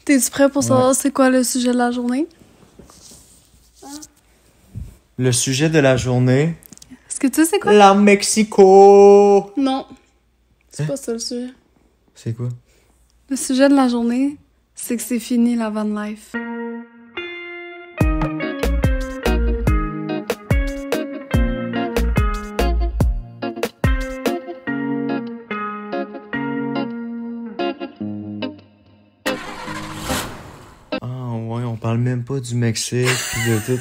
T'es-tu prêt pour savoir c'est quoi le sujet de la journée? Le sujet de la journée... Est-ce que tu sais c'est quoi? La Mexico! Non. C'est pas ça le sujet. C'est quoi? Le sujet de la journée, c'est que c'est fini la van life. On parle même pas du Mexique pis de tout.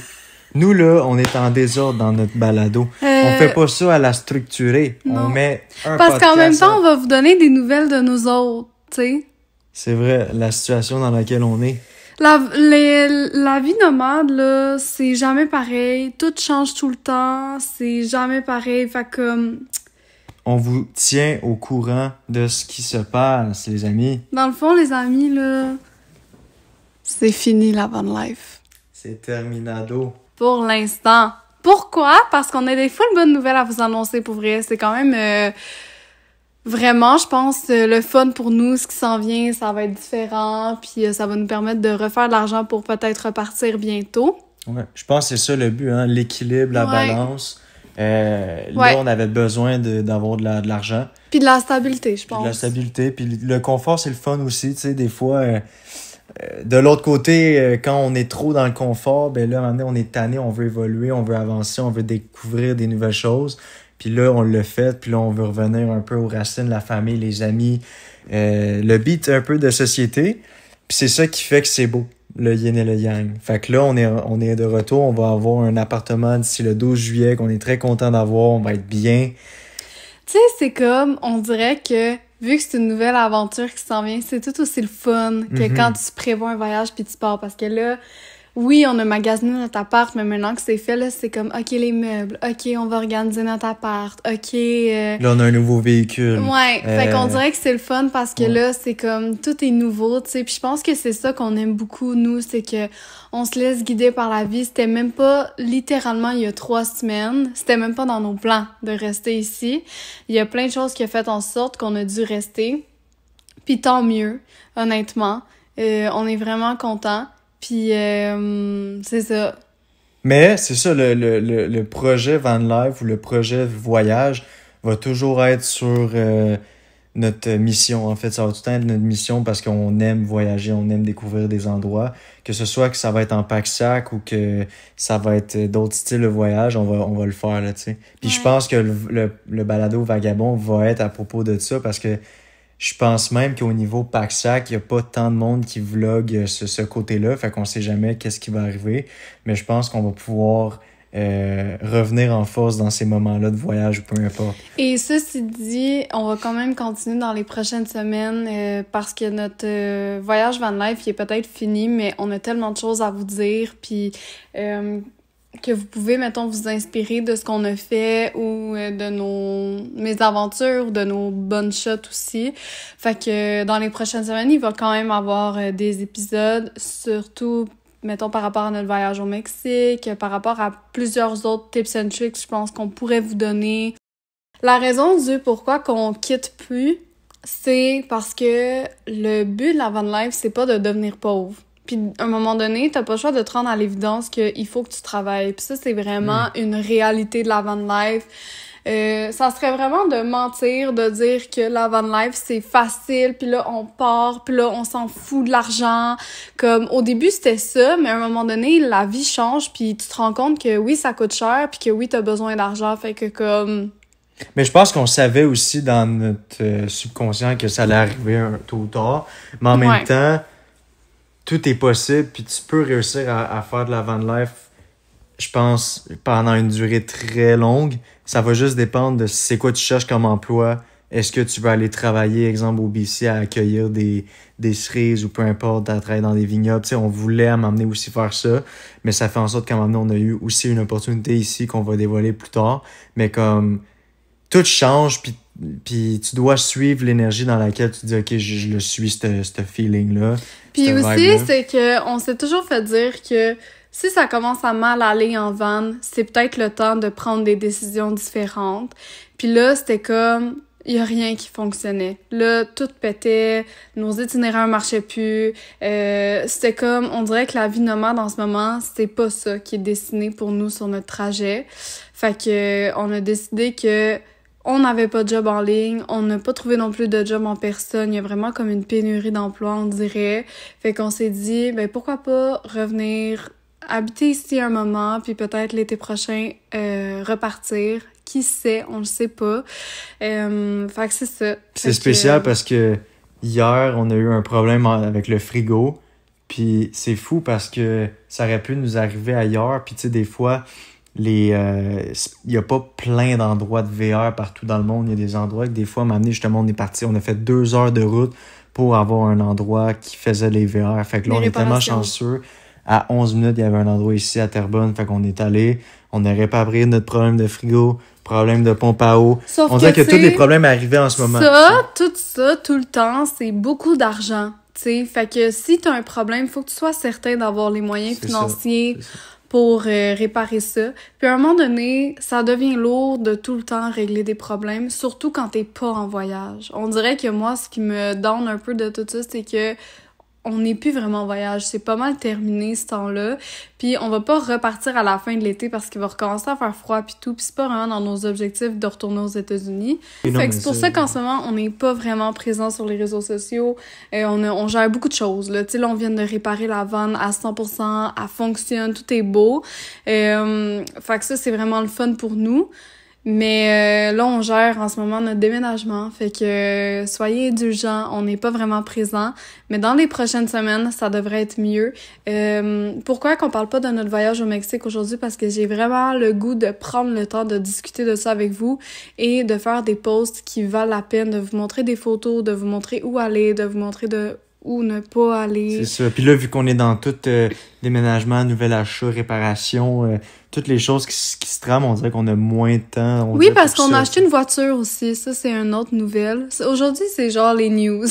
Nous, là, on est en désordre dans notre balado. On fait pas ça à la structurée. Non. On met un Parce qu'en même podcast temps, on va vous donner des nouvelles de nous autres, tu sais. C'est vrai, la situation dans laquelle on est. La vie nomade, là, c'est jamais pareil. Tout change tout le temps. C'est jamais pareil. Fait que... On vous tient au courant de ce qui se passe, les amis. Dans le fond, les amis, là... C'est fini la van life. C'est terminado. Pour l'instant. Pourquoi? Parce qu'on a des full bonnes nouvelles à vous annoncer, pour vrai. C'est quand même vraiment, je pense, le fun pour nous. Ce qui s'en vient, ça va être différent. Puis ça va nous permettre de refaire de l'argent pour peut-être repartir bientôt. Ouais, je pense que c'est ça le but, hein? L'équilibre, la balance. Là, on avait besoin d'avoir de l'argent. Puis de la stabilité, je pense. Puis de la stabilité. Puis le confort, c'est le fun aussi. Tu sais, des fois... de l'autre côté, quand on est trop dans le confort, ben là, à un moment donné, on est tanné, on veut évoluer, on veut avancer, on veut découvrir des nouvelles choses. Puis là, on l'a fait, puis là, on veut revenir un peu aux racines, la famille, les amis, le beat un peu de société. Puis c'est ça qui fait que c'est beau, le yin et le yang. Fait que là, on est de retour, on va avoir un appartement d'ici le 12 juillet qu'on est très content d'avoir, on va être bien. Tu sais, c'est comme, on dirait que vu que c'est une nouvelle aventure qui s'en vient, c'est tout aussi le fun que quand tu prévois un voyage puis tu pars. Parce que là, oui, on a magasiné notre appart, mais maintenant que c'est fait, là, c'est comme, OK, les meubles, OK, on va organiser notre appart, OK... Là, on a un nouveau véhicule. Ouais, fait qu'on dirait que c'est le fun parce que là, c'est comme, tout est nouveau, tu sais. Puis je pense que c'est ça qu'on aime beaucoup, nous, c'est que on se laisse guider par la vie. C'était même pas, littéralement, il y a 3 semaines, c'était même pas dans nos plans de rester ici. Il y a plein de choses qui ont fait en sorte qu'on a dû rester. Puis tant mieux, honnêtement. On est vraiment contents. Puis c'est ça. Mais c'est ça, le projet Van Life ou le projet voyage va toujours être sur notre mission. En fait, ça va tout le temps être notre mission parce qu'on aime voyager, on aime découvrir des endroits. Que ce soit que ça va être en pack-sac ou que ça va être d'autres styles de voyage, on va le faire, là, tu sais. Puis je pense que le balado Vagabond va être à propos de ça parce que je pense même qu'au niveau pack-sac, il n'y a pas tant de monde qui vlog ce côté-là. Fait qu'on sait jamais qu'est-ce qui va arriver. Mais je pense qu'on va pouvoir revenir en force dans ces moments-là de voyage ou peu importe. Et ceci dit, on va quand même continuer dans les prochaines semaines parce que notre voyage Van Life il est peut-être fini, mais on a tellement de choses à vous dire. Puis... que vous pouvez, mettons, vous inspirer de ce qu'on a fait ou de mes aventures, de nos bonnes shots aussi. Fait que dans les prochaines semaines, il va quand même avoir des épisodes, surtout, mettons, par rapport à notre voyage au Mexique, par rapport à plusieurs autres tips and tricks, je pense qu'on pourrait vous donner. La raison du pourquoi qu'on quitte plus, c'est parce que le but de la van life, c'est pas de devenir pauvre. Puis, à un moment donné, t'as pas le choix de te rendre à l'évidence qu'il faut que tu travailles. Puis ça, c'est vraiment une réalité de la van life. Ça serait vraiment de mentir, de dire que la van life, c'est facile, puis là, on part, puis là, on s'en fout de l'argent. Comme, au début, c'était ça, mais à un moment donné, la vie change, puis tu te rends compte que oui, ça coûte cher, puis que oui, t'as besoin d'argent. Fait que comme... Mais je pense qu'on savait aussi dans notre subconscient que ça allait arriver tôt ou tard. Mais en même temps... tout est possible, puis tu peux réussir à faire de la van life, je pense, pendant une durée très longue. Ça va juste dépendre de c'est quoi tu cherches comme emploi. Est-ce que tu veux aller travailler, exemple, au BC, à accueillir des cerises ou peu importe, à travailler dans des vignobles. Tu sais, on voulait m'amener aussi faire ça, mais ça fait en sorte qu'à un moment donné, on a eu aussi une opportunité ici qu'on va dévoiler plus tard. Mais comme, tout change, puis tu dois suivre l'énergie dans laquelle tu dis « Ok, je le suis, ce feeling-là. » Puis aussi, c'est que on s'est toujours fait dire que si ça commence à mal aller en van, c'est peut-être le temps de prendre des décisions différentes. Puis là, c'était comme... il y a rien qui fonctionnait. Là, tout pétait, nos itinéraires marchaient plus. C'était comme, on dirait que la vie nomade en ce moment, c'est pas ça qui est destiné pour nous sur notre trajet. Fait que on a décidé que on n'avait pas de job en ligne, on n'a pas trouvé non plus de job en personne. Il y a vraiment comme une pénurie d'emploi, on dirait. Fait qu'on s'est dit, ben pourquoi pas revenir habiter ici un moment, puis peut-être l'été prochain repartir. Qui sait, on le sait pas. Fait que c'est ça. C'est spécial parce que hier, on a eu un problème avec le frigo. Puis c'est fou parce que ça aurait pu nous arriver ailleurs. Puis tu sais, des fois, il y a pas plein d'endroits de VR partout dans le monde. Il y a des endroits que des fois, m'amener justement, on est parti, on a fait 2 heures de route pour avoir un endroit qui faisait les VR. Fait que là, on est tellement chanceux. À 11 minutes, il y avait un endroit ici à Terrebonne. Fait qu'on est allé, on a réparé notre problème de frigo, problème de pompe à eau. Sauf on dirait que tous les problèmes arrivaient en ce moment. Tout ça, tout le temps, c'est beaucoup d'argent. T'sais, fait que si t'as un problème, il faut que tu sois certain d'avoir les moyens financiers pour réparer ça. Puis à un moment donné, ça devient lourd de tout le temps régler des problèmes, surtout quand t'es pas en voyage. On dirait que moi, ce qui me donne un peu de tout ça, c'est que on n'est plus vraiment en voyage. C'est pas mal terminé ce temps-là. Puis on va pas repartir à la fin de l'été parce qu'il va recommencer à faire froid puis tout. Puis c'est pas vraiment dans nos objectifs de retourner aux États-Unis. Fait que c'est pour ça qu'en ce moment, on n'est pas vraiment présent sur les réseaux sociaux. On gère beaucoup de choses, là. Tu sais, là, on vient de réparer la van à 100%. Elle fonctionne. Tout est beau. Fait que ça, c'est vraiment le fun pour nous. Mais là, on gère en ce moment notre déménagement, fait que soyez indulgents, on n'est pas vraiment présent, mais dans les prochaines semaines, ça devrait être mieux. Pourquoi qu'on parle pas de notre voyage au Mexique aujourd'hui? Parce que j'ai vraiment le goût de prendre le temps de discuter de ça avec vous et de faire des posts qui valent la peine, de vous montrer des photos, de vous montrer où aller, de vous montrer où ne pas aller. C'est ça. Puis là, vu qu'on est dans tout déménagement, nouvel achat, réparation, toutes les choses qui se trament, on dirait qu'on a moins de temps. Oui, parce qu'on a acheté une voiture aussi. Ça, c'est une autre nouvelle. Aujourd'hui, c'est genre les news.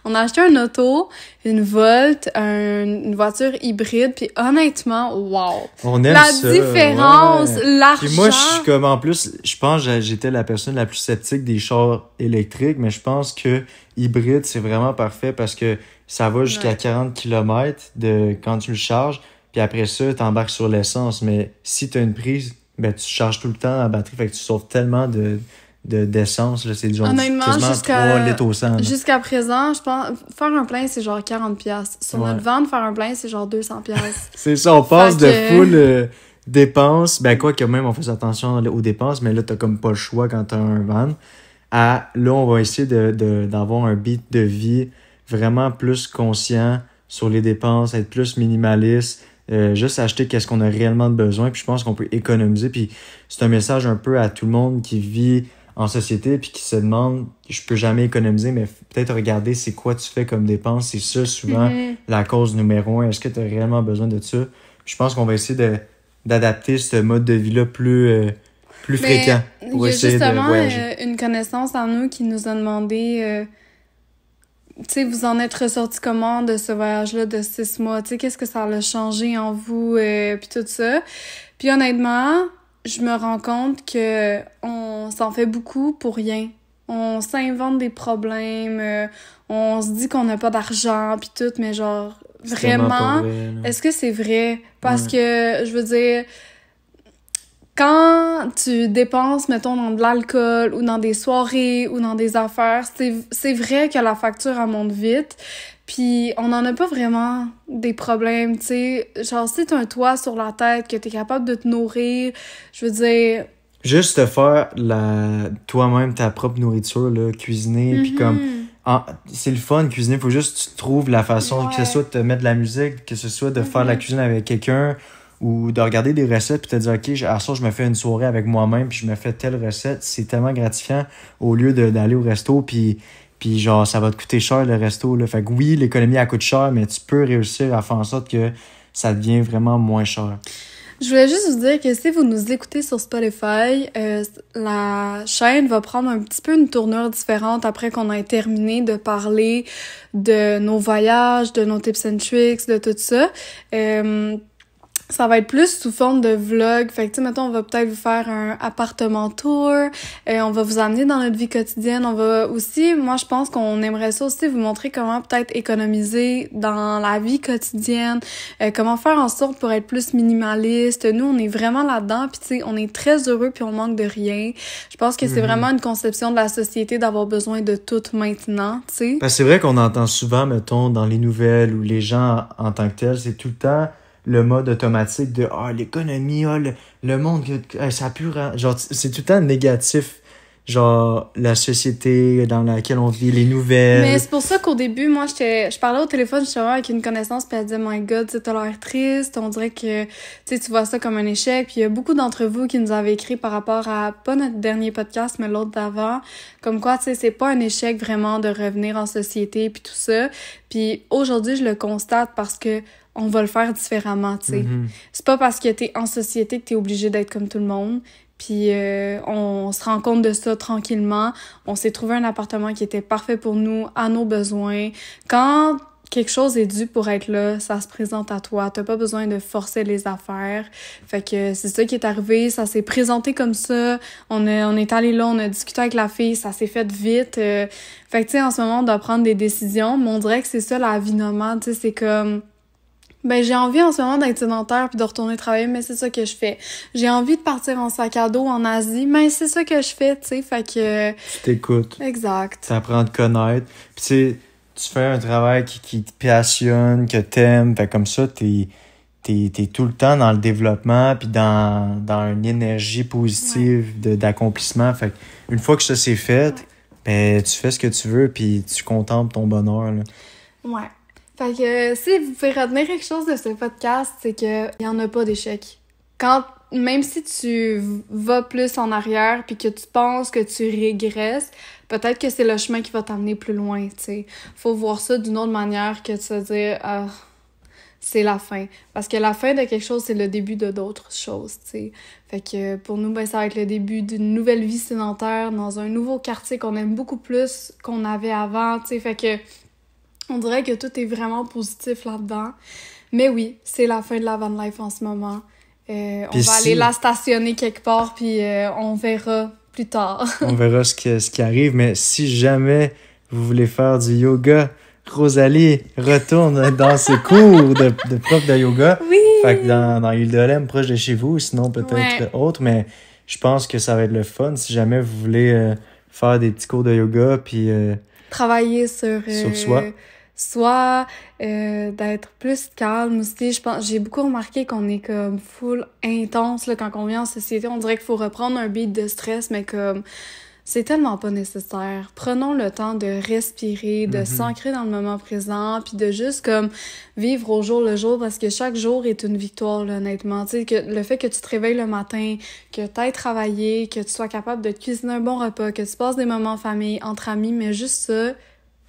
On a acheté un auto, une Volt, une voiture hybride, puis honnêtement, wow! On aime la ça, différence, l'argent! Puis moi, je suis comme, en plus, je pense que j'étais la personne la plus sceptique des chars électriques, mais je pense que hybride, c'est vraiment parfait parce que ça va jusqu'à 40 km quand tu le charges, puis après ça, t'embarques sur l'essence. Mais si t'as une prise, ben tu charges tout le temps la batterie, fait que tu sauves tellement d'essence, là, c'est genre quasiment 3 litres au 100. Jusqu'à présent, je pense, faire un plein, c'est genre 40$. Sur notre van, faire un plein, c'est genre 200$. C'est ça, on passe de full dépenses, ben quoi que même on fait attention aux dépenses, mais là, t'as comme pas le choix quand t'as un van, là, on va essayer d'avoir un beat de vie vraiment plus conscient sur les dépenses, être plus minimaliste, juste acheter qu'est-ce qu'on a réellement de besoin, puis je pense qu'on peut économiser, puis c'est un message un peu à tout le monde qui vit en société puis qui se demande je peux jamais économiser, mais peut-être regarder c'est quoi tu fais comme dépense, c'est ça souvent la cause numéro 1. Est-ce que tu as réellement besoin de ça? Je pense qu'on va essayer d'adapter ce mode de vie-là plus fréquent pour essayer de voyager. Il y a justement une connaissance en nous qui nous a demandé tu sais, vous en êtes ressorti comment de ce voyage-là de 6 mois? Tu sais, qu'est-ce que ça a changé en vous puis tout ça? Puis honnêtement, je me rends compte que on s'en fait beaucoup pour rien. On s'invente des problèmes, on se dit qu'on n'a pas d'argent puis tout, mais genre vraiment, est-ce que c'est vrai? Parce que je veux dire, quand tu dépenses, mettons, dans de l'alcool ou dans des soirées ou dans des affaires, c'est vrai que la facture elle monte vite. Puis on n'en a pas vraiment des problèmes, tu sais. Genre, si t'as un toit sur la tête, que t'es capable de te nourrir, je veux dire... Juste te faire toi-même ta propre nourriture, là, cuisiner, puis comme... c'est le fun, cuisiner, faut juste que tu trouves la façon, que ce soit de te mettre de la musique, que ce soit de faire la cuisine avec quelqu'un, ou de regarder des recettes, puis te dire, OK, à ça, je me fais une soirée avec moi-même, puis je me fais telle recette. C'est tellement gratifiant, au lieu d'aller au resto, puis genre, ça va te coûter cher, le resto, là. Fait que oui, l'économie, elle coûte cher, mais tu peux réussir à faire en sorte que ça devient vraiment moins cher. Je voulais juste vous dire que si vous nous écoutez sur Spotify, la chaîne va prendre un petit peu une tournure différente après qu'on ait terminé de parler de nos voyages, de nos tips and tricks, de tout ça. Ça va être plus sous forme de vlog. Fait que, tu sais, mettons, on va peut-être vous faire un appartement tour. On va vous amener dans notre vie quotidienne. On va aussi, moi, je pense qu'on aimerait ça aussi vous montrer comment peut-être économiser dans la vie quotidienne. Comment faire en sorte pour être plus minimaliste. Nous, on est vraiment là-dedans. Puis, tu sais, on est très heureux puis on manque de rien. Je pense que c'est vraiment une conception de la société d'avoir besoin de tout maintenant, tu sais. Parce que c'est vrai qu'on entend souvent, mettons, dans les nouvelles ou les gens en tant que tels, c'est tout le temps le mode automatique de l'économie, le monde, ça pue. Genre, c'est tout le temps négatif. Genre, la société dans laquelle on vit, les nouvelles. Mais c'est pour ça qu'au début, moi, je parlais au téléphone justement avec une connaissance, puis elle disait, My God, t'as l'air triste, on dirait que tu vois ça comme un échec. Puis il y a beaucoup d'entre vous qui nous avaient écrit par rapport à, pas notre dernier podcast, mais l'autre d'avant, comme quoi, tu sais, c'est pas un échec vraiment de revenir en société, puis tout ça. Puis aujourd'hui, je le constate parce que on va le faire différemment, tu sais. Mm-hmm. C'est pas parce que t'es en société que t'es obligé d'être comme tout le monde. Puis on se rend compte de ça tranquillement. On s'est trouvé un appartement qui était parfait pour nous, à nos besoins. Quand quelque chose est dû pour être là, ça se présente à toi. T'as pas besoin de forcer les affaires. Fait que c'est ça qui est arrivé. Ça s'est présenté comme ça. On est allé là, on a discuté avec la fille. Ça s'est fait vite. Fait que tu sais, en ce moment, on doit prendre des décisions. Mais on dirait que c'est ça la vie nomade. Tu sais, c'est comme... Ben, j'ai envie en ce moment d'être sédentaire puis de retourner travailler, mais c'est ça que je fais. J'ai envie de partir en sac à dos en Asie, mais c'est ça que je fais, tu sais, fait que... Tu t'écoutes. Exact. T'apprends à te connaître. Puis tu sais, tu fais un travail qui te passionne, que t'aimes, fait comme ça, t'es tout le temps dans le développement puis dans une énergie positive d'accomplissement. Fait une fois que ça c'est fait, ben tu fais ce que tu veux puis tu contemples ton bonheur, là. Ouais. Fait que si vous pouvez retenir quelque chose de ce podcast, c'est que il y en a pas d'échec. Même si tu vas plus en arrière puis que tu penses que tu régresses, peut-être que c'est le chemin qui va t'amener plus loin, tu sais. Faut voir ça d'une autre manière que de se dire c'est la fin. Parce que la fin de quelque chose, c'est le début de d'autres choses, tu sais. Fait que pour nous, ben ça va être le début d'une nouvelle vie sédentaire dans un nouveau quartier qu'on aime beaucoup plus qu'on avait avant, tu sais. Fait que on dirait que tout est vraiment positif là-dedans. Mais oui, c'est la fin de la van life en ce moment. On va aller la stationner quelque part, puis on verra plus tard. On verra ce qui arrive. Mais si jamais vous voulez faire du yoga, Rosalie retourne dans ses cours de prof de yoga. Oui! Fait que dans Île-de-Lem, proche de chez vous, sinon peut-être autre. Mais je pense que ça va être le fun si jamais vous voulez faire des petits cours de yoga, puis... travailler sur soi. Soit d'être plus calme aussi. Je pense, j'ai beaucoup remarqué qu'on est comme full intense là, quand on vient en société. On dirait qu'il faut reprendre un beat de stress, mais comme c'est tellement pas nécessaire. Prenons le temps de respirer, de s'ancrer dans le moment présent, puis de juste comme vivre au jour le jour, parce que chaque jour est une victoire, là, honnêtement. Tu sais, que le fait que tu te réveilles le matin, que t'ailles travailler, que tu sois capable de te cuisiner un bon repas, que tu passes des moments en famille, entre amis, mais juste ça,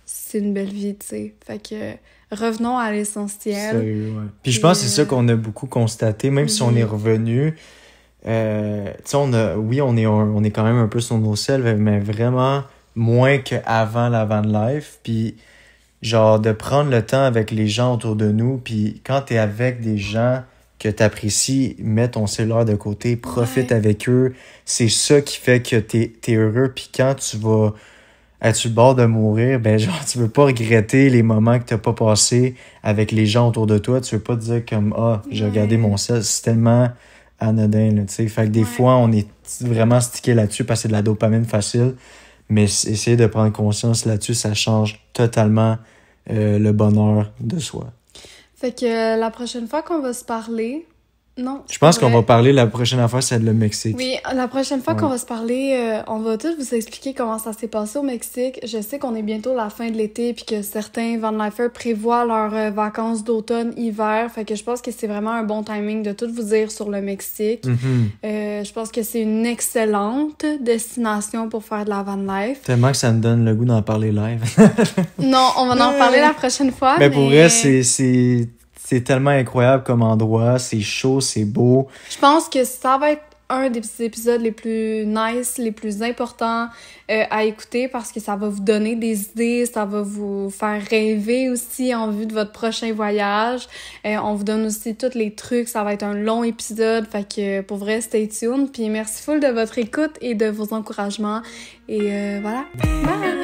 c'est une belle vie, tu sais. Fait que revenons à l'essentiel. Sérieux, ouais. Puis je pense que c'est ça qu'on a beaucoup constaté, même si on est revenu. Tu sais, on est quand même un peu sur nos selles, mais vraiment moins qu'avant la van life. Puis genre de prendre le temps avec les gens autour de nous. Puis quand t'es avec des gens que t'apprécies, mets ton cellulaire de côté, profite avec eux. C'est ça qui fait que t'es heureux. Puis quand tu vas être sur le bord de mourir, ben genre tu veux pas regretter les moments que t'as pas passés avec les gens autour de toi. Tu veux pas te dire comme j'ai regardé mon cell, c'est tellement anodin, là, tu sais. Fait que des fois on est vraiment stické là-dessus parce que c'est de la dopamine facile, mais essayer de prendre conscience là-dessus, ça change totalement le bonheur de soi. Fait que la prochaine fois qu'on va se parler... Non. Je pense qu'on va parler, la prochaine affaire, c'est le Mexique. Oui, la prochaine fois qu'on va se parler, on va tous vous expliquer comment ça s'est passé au Mexique. Je sais qu'on est bientôt à la fin de l'été puis que certains van lifers prévoient leurs vacances d'automne, hiver. Fait que je pense que c'est vraiment un bon timing de tout vous dire sur le Mexique. Je pense que c'est une excellente destination pour faire de la van life. Tellement que ça me donne le goût d'en parler live. Non, on va en parler la prochaine fois. Mais pour vrai, c'est tellement incroyable comme endroit, c'est chaud, c'est beau. Je pense que ça va être un des épisodes les plus nice, les plus importants à écouter parce que ça va vous donner des idées, ça va vous faire rêver aussi en vue de votre prochain voyage. On vous donne aussi tous les trucs, ça va être un long épisode, fait que pour vrai, stay tuned. Puis merci full de votre écoute et de vos encouragements. Et voilà, bye!